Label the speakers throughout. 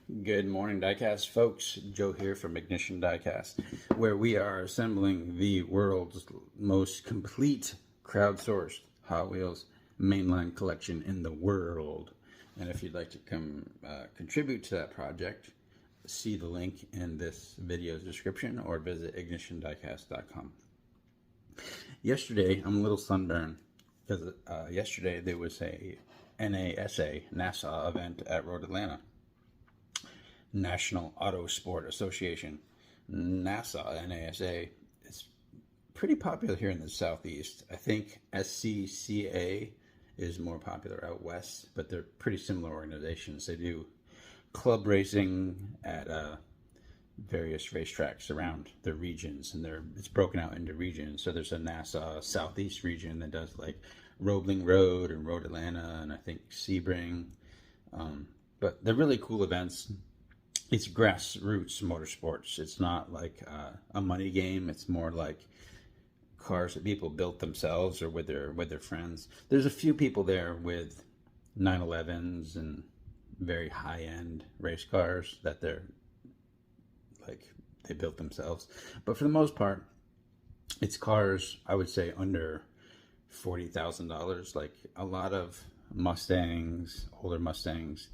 Speaker 1: Good morning, Diecast folks. Joe here from Ignition Diecast, where we are assembling the world's most complete crowdsourced Hot Wheels mainline collection in the world. And if you'd like to come contribute to that project, see the link in this video's description or visit ignitiondiecast.com. Yesterday, I'm a little sunburned because yesterday there was a NASA event at Road Atlanta. National Auto Sport Association. NASA is pretty popular here in the Southeast. I think SCCA is more popular out west, but they're pretty similar organizations. They do club racing at various racetracks around their regions, and it's broken out into regions. So there's a NASA Southeast region that does like Roebling Road and Road Atlanta, and I think Sebring. But they're really cool events. It's grassroots motorsports. It's not like a money game. It's more like cars that people built themselves or with their friends. There's a few people there with 911s and very high-end race cars that they built themselves. But for the most part, it's cars, I would say, under $40,000. Like a lot of Mustangs, older Mustangs,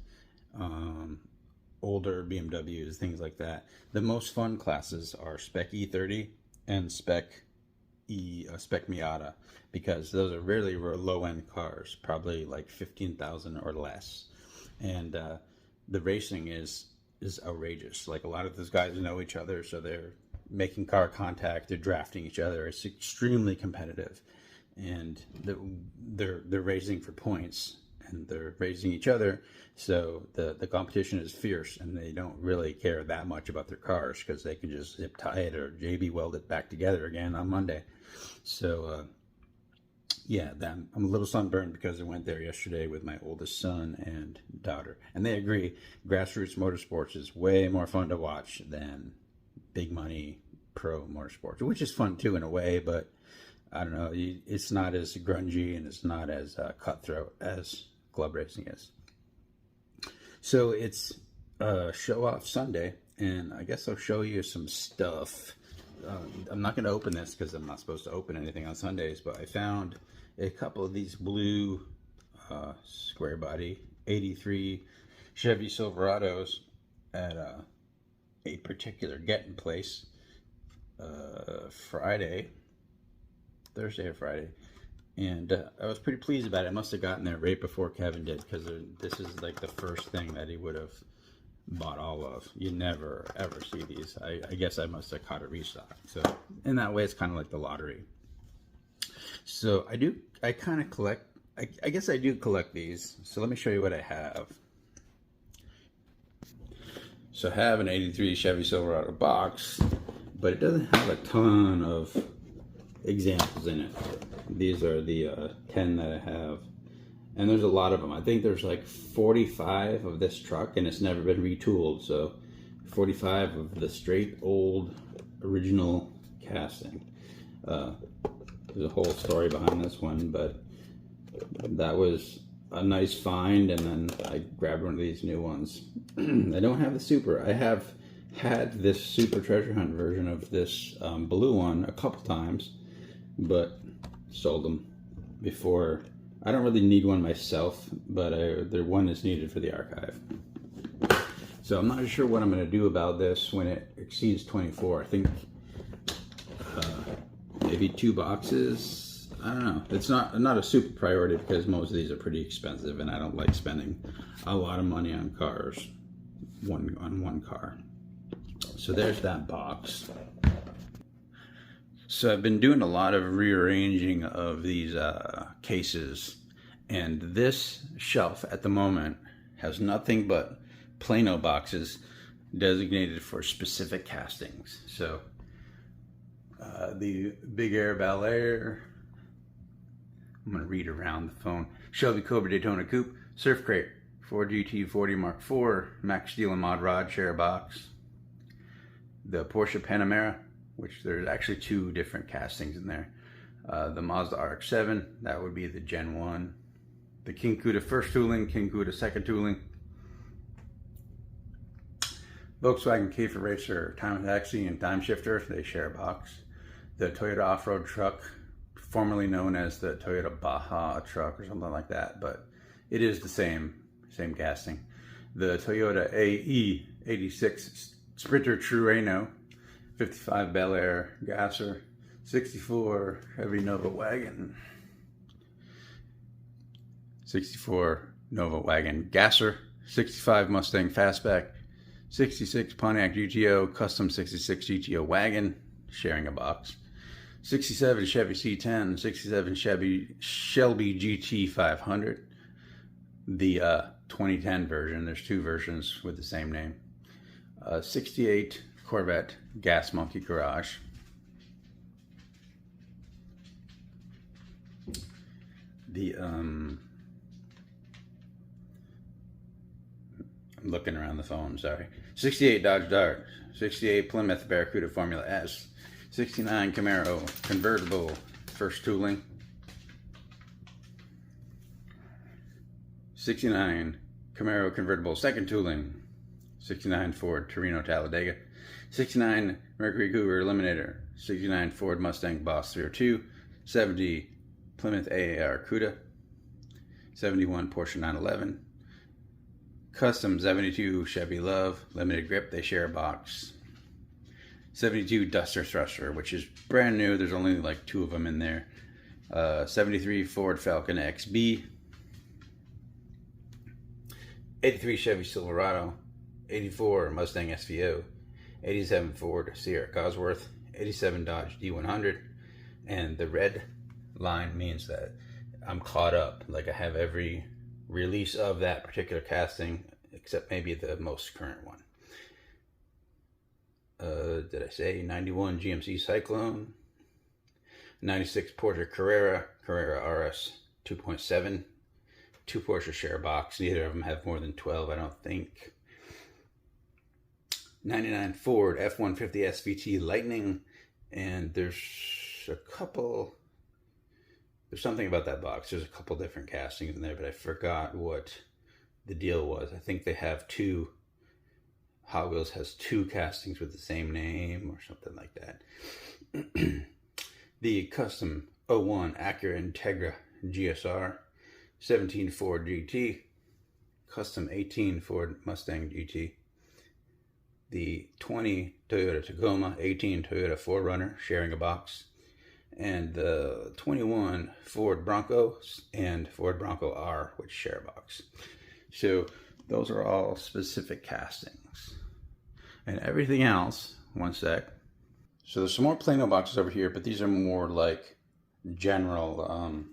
Speaker 1: older BMWs, things like that. The most fun classes are Spec E30 and Spec Miata, because those are really low-end cars, probably like 15,000 or less. And the racing is outrageous. Like a lot of those guys know each other, so they're making car contact, they're drafting each other. It's extremely competitive, and they're racing for points, and they're racing each other. So the competition is fierce, and they don't really care that much about their cars because they can just zip tie it or JB weld it back together again on Monday. So yeah, I'm a little sunburned because I went there yesterday with my oldest son and daughter, and they agree grassroots motorsports is way more fun to watch than big money pro motorsports, which is fun too in a way, but I don't know, it's not as grungy and it's not as cutthroat as club racing is. So it's show off Sunday, and I guess I'll show you some stuff. I'm not going to open this because I'm not supposed to open anything on Sundays, but I found a couple of these blue square body 83 Chevy Silverados at a particular getting place Thursday or Friday. And I was pretty pleased about it. I must have gotten there right before Kevin did, because this is like the first thing that he would have bought all of. You never ever see these. I guess I must have caught a restock. So in that way, it's kind of like the lottery. So I kind of collect, I guess I do collect these. So let me show you what I have. So I have an 83 Chevy Silverado box, but it doesn't have a ton of examples in it. These are the 10 that I have, and there's a lot of them. I think there's like 45 of this truck, and it's never been retooled, so 45 of the straight old original casting. There's a whole story behind this one, but that was a nice find, and then I grabbed one of these new ones. I don't have the Super. I have had this Super Treasure Hunt version of this blue one a couple times, but sold them before. I don't really need one myself, but the one is needed for the archive. So I'm not sure what I'm going to do about this when it exceeds 24. I think maybe 2 boxes. I don't know. It's not a super priority because most of these are pretty expensive, and I don't like spending a lot of money on cars, on one car. So there's that box. So I've been doing a lot of rearranging of these cases, and this shelf at the moment has nothing but Plano boxes designated for specific castings. So the Big Air Bel Air, I'm going to read around the phone, Shelby Cobra Daytona Coupe, Surf Crate, Ford GT40 Mark IV, Max Steel and Mod Rod share box, the Porsche Panamera, which there's actually 2 different castings in there. The Mazda RX-7, that would be the Gen 1. The King Cuda first tooling, King Cuda second tooling. Volkswagen Käfer Racer Time Taxi and Time Shifter, they share a box. The Toyota off-road truck, formerly known as the Toyota Baja truck or something like that, but it is the same casting. The Toyota AE86 Sprinter Trueno, 55 Bel Air Gasser, 64 Chevy Nova Wagon, 64 Nova Wagon Gasser, 65 Mustang Fastback, 66 Pontiac GTO Custom 66 GTO Wagon, sharing a box, 67 Chevy C10, 67 Shelby GT 500, the 2010 version. There's two versions with the same name. 68 Corvette Gas Monkey Garage. I'm looking around the phone, sorry. 68 Dodge Dart, 68 Plymouth Barracuda Formula S, 69 Camaro convertible first tooling, 69 Camaro convertible second tooling, 69 Ford Torino Talladega, 69 Mercury Cougar Eliminator, 69 Ford Mustang Boss 302, 70 Plymouth AAR Cuda, 71 Porsche 911, Custom 72 Chevy Love, limited grip, they share a box. 72 Duster Thruster, which is brand new, there's only like two of them in there. 73 Ford Falcon XB, 83 Chevy Silverado, 84 Mustang SVO, 87 Ford Sierra Cosworth, 87 Dodge D100, and the red line means that I'm caught up, like I have every release of that particular casting except maybe the most current one. Did I say 91 GMC Cyclone, 96 Porsche Carrera RS 2.7, two Porsche share box, neither of them have more than 12, I don't think. 99 Ford F-150 SVT Lightning, and there's something about that box. There's a couple different castings in there, but I forgot what the deal was. I think they have two. Hot Wheels has two castings with the same name or something like that. The custom 01 Acura Integra GSR, 17 Ford GT, custom 18 Ford Mustang GT, the 20 Toyota Tacoma, 18 Toyota 4Runner sharing a box, and the 21 Ford Bronco and Ford Bronco R, which share a box. So those are all specific castings. And everything else, one sec. So there's some more Plano boxes over here, but these are more like general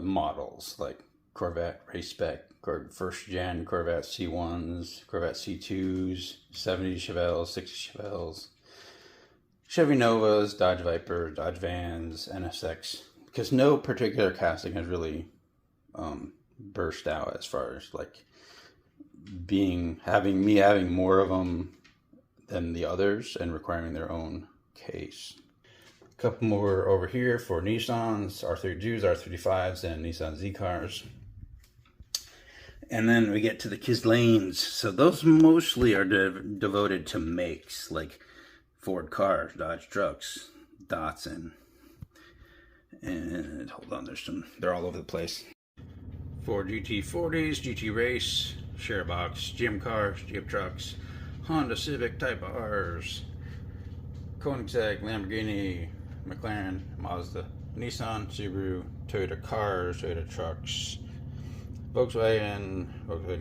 Speaker 1: models, like Corvette race spec, first gen Corvette C1s, Corvette C2s, 70 Chevelles, 60 Chevelles, Chevy Novas, Dodge Vipers, Dodge Vans, NSX, because no particular casting has really burst out as far as like having more of them than the others and requiring their own case. A couple more over here for Nissans, R32s, R35s, and Nissan Z cars. And then we get to the Kislanes. So those mostly are devoted to makes like Ford cars, Dodge trucks, Datsun, and hold on, they're all over the place. Ford GT40s, GT Race, share box, GM cars, Jeep trucks, Honda Civic Type R's, Koenigsegg, Lamborghini, McLaren, Mazda, Nissan, Subaru, Toyota cars, Toyota trucks, Volkswagen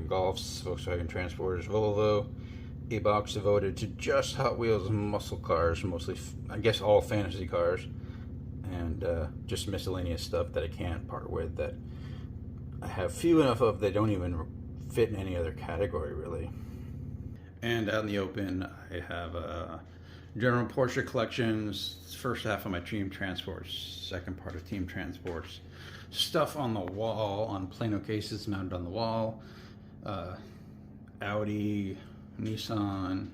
Speaker 1: Golfs, Volkswagen Transporters, Volvo, a box devoted to just Hot Wheels and muscle cars, mostly, I guess, all fantasy cars, and just miscellaneous stuff that I can't part with, that I have few enough of that don't even fit in any other category, really. And out in the open, I have general Porsche collections, first half of my Team Transports, second part of Team Transports, stuff on the wall, on Plano cases mounted on the wall, Audi, Nissan,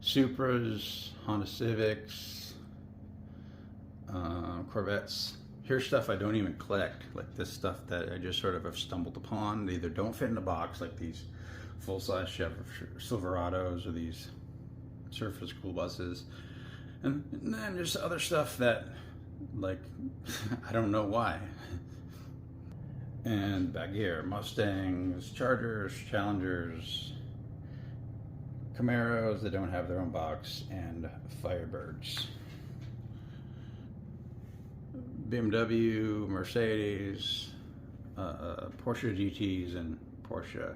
Speaker 1: Supras, Honda Civics, Corvettes. Here's stuff I don't even collect, like this stuff that I just sort of have stumbled upon. They either don't fit in a box, like these full-size Chevy Silverados, or these surface school buses. And then there's other stuff that, like, I don't know why. And back here, Mustangs, Chargers, Challengers, Camaros that don't have their own box, and Firebirds. BMW, Mercedes, Porsche GTs, and Porsche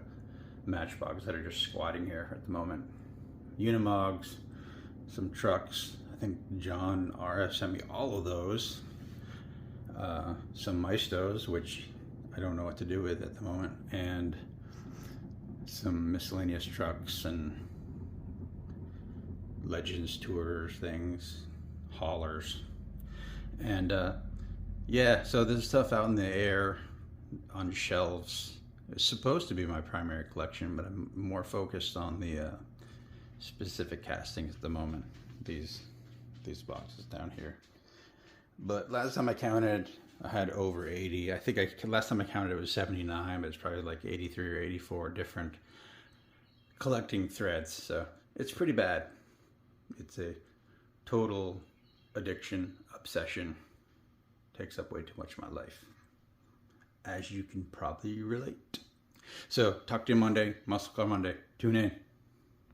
Speaker 1: Matchbox that are just squatting here at the moment. Unimogs, some trucks. I think John RF sent me all of those. Some Maestos, which I don't know what to do with at the moment, and some miscellaneous trucks and Legends Tours things, haulers, and yeah, so there's stuff out in the air on shelves. It's supposed to be my primary collection, but I'm more focused on the specific castings at the moment. These boxes down here. But last time I counted, I had over 80. I think last time I counted it was 79, but it's probably like 83 or 84 different collecting threads. So it's pretty bad. It's a total addiction, obsession. Takes up way too much of my life, as you can probably relate. So talk to you Monday, Muscle Car Monday. Tune in.